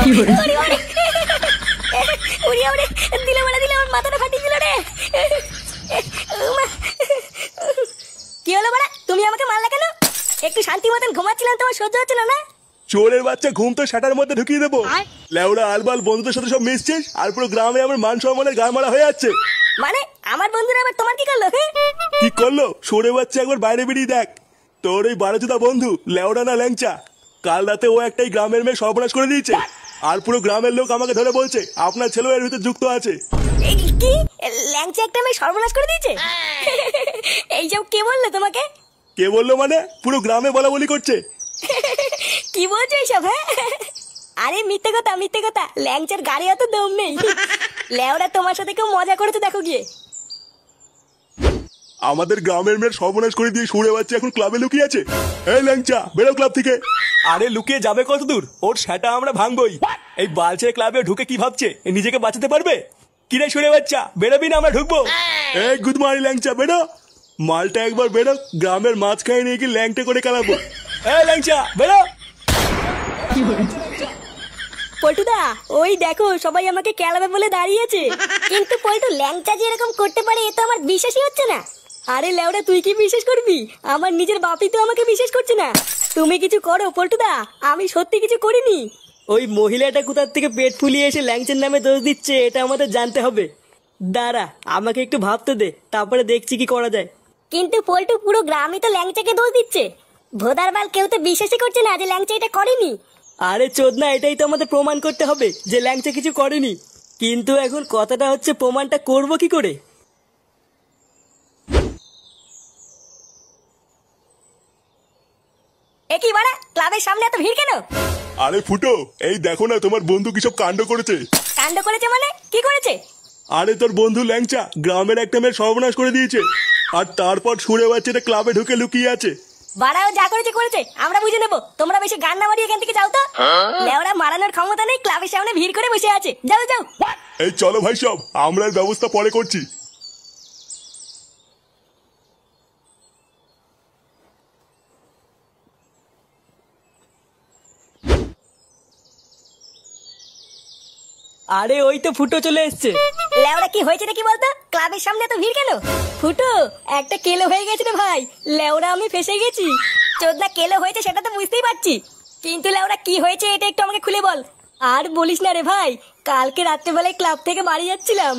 ওরে ওরে ওরে ওরে দিলে মারা দিলে আমার মাথাটা ফাটিয়ে দিল রে। কি হলো বাড়া, তুমি আমাকে মারলে কেন? একটু শান্তি মতন ঘুমাচ্ছিলাম, তোমার সহ্য হচ্ছিল না? চোরের বাচ্চা, ঘুম তো শাটার মধ্যে ঢুকিয়ে দেবো। লেউড়া আলবাল বন্ধুদের সাথে সব মিশছিস, আর পুরো গ্রামে আমার মান সম্মানের গায়ে মারা হয়ে যাচ্ছে। মানে আমার বন্ধুরা আবার তোমার কি করলো? কি করলো? সরে বাচ্চা, একবার বাইরে বেরিয়ে দেখ। তোর ওই বারোজুদা বন্ধু লেউড়া না ল্যাংচা, কাল রাতে ও একটাই গ্রামের মেয়ে সর্বনাশ করে দিয়েছে। আর পুরো গ্রামের লোক আমাকে ধরে বলছে আপনার ছেলে এর ভিতরে যুক্ত আছে। কি ল্যাংচা একটা মেয়ে সর্বনাশ করে দিয়েছে? এইসব কে বললো তোমাকে? কে বললো মানে? পুরো গ্রামে বলা বলি করছে। কি বলছো এইসব? হ্যাঁ আরে মিথ্যে কথা মিথ্যে কথা, ল্যাংচার গাড়ি অত দম নেই। লেওরা তোমার সাথে কেউ মজা করেছে দেখো গিয়ে। আমাদের গ্রামের মেয়ের সর্বনাশ করে দিয়ে সরে বাচ্চা এখন ক্লাবে লুকিয়ে আছে। এই ল্যাংচা, বেরো ক্লাব থেকে। আরে লুকিয়ে যাবে কত দূর? ওর সেটা আমরা ভাঙবই। এই বালছে ক্লাবে ঢুকে কি ভাবছে নিজেকে বাঁচাতে পারবে? কিরে সরে বাচ্চা, বেরোবি না আমরা ঢুকবো? এই গুড মর্নিং ল্যাংচা, বেরো। মালটা একবার বেরো, গ্রামের মাঝখানে নিয়ে গিয়ে ল্যাংটে করে খেলাবো। এই ল্যাংচা বেরো। পল্টুদা ওই দেখো সবাই আমাকে কেলাবে বলে দাঁড়িয়েছে। কিন্তু পল্টু ল্যাংচা যে এরকম করতে পারে এ তো আমার বিশ্বাসই হচ্ছে না। আরে লেওরা তুই কি বিশ্বাস করবি? আমার নিজের বাপই তো আমাকে বিশ্বাস করছে না। তুমি কিছু করো পল্টুদা, আমি সত্যি কিছু করিনি। ওই মহিলাটা কোথার থেকে পেট ফুলিয়ে এসে ল্যাংচার নামে দোষ দিচ্ছে, এটা আমাদের জানতে হবে। দাঁড়া, আমাকে একটু ভাবতে দে, তারপরে দেখছি কি করা যায়। কিন্তু পল্টু পুরো গ্রামই তো ল্যাংচাকে দোষ দিচ্ছে। ভোদার বাল কেউ তো বিশ্বাসই করছে না যে ল্যাংচা এটা করেনি। আরে চোদনা, এটাই তো আমাদের প্রমাণ করতে হবে যে ল্যাংচা কিছু করেনি। কিন্তু এখন কথাটা হচ্ছে প্রমাণটা করব কি করে? এ কি বাড়া, ক্লাবের সামনে এত ভিড় কেন? আরে ফুটো, এই দেখো না তোমার বন্ধু কি সব কাণ্ড করেছে। কাণ্ড করেছে মানে কি করেছে? আরে তোর বন্ধু ল্যাংচা গ্রামের একটা মেয়ের সর্বনাশ করে দিয়েছে, আর তারপর সরে বাচ্চাটা ক্লাবে ঢুকে লুকিয়ে আছে। বাড়াও, যা করেছে করেছে, আমরা বুঝে নেবো। তোমরা বেশি গান না মারিয়ে এখান থেকে যাও তো। লেওরা মারানোর ক্ষমতা নেই, ক্লাবের সামনে ভিড় করে বসে আছে। যাও যাও। এই চলো ভাই, সব আমরা এর ব্যবস্থা পরে করছি। আরে ওই তো ফুটো চলে এসছে। লেওরা কি হয়েছে কি বলতো? ক্লাবের সামনে এত ভিড় কেন? ফুটো একটা কেলো হয়ে গেছে রে ভাই। লেওরা আমি ফেসে গেছি। চোদনা কেলো হয়েছে সেটা তো বুঝতেই পারছি, কিন্তু লেওরা কি হয়েছে এটা একটু আমাকে খুলে বল। আর বলিস না রে ভাই, কালকে রাত্রেবেলায় ক্লাব থেকে বাড়ি যাচ্ছিলাম,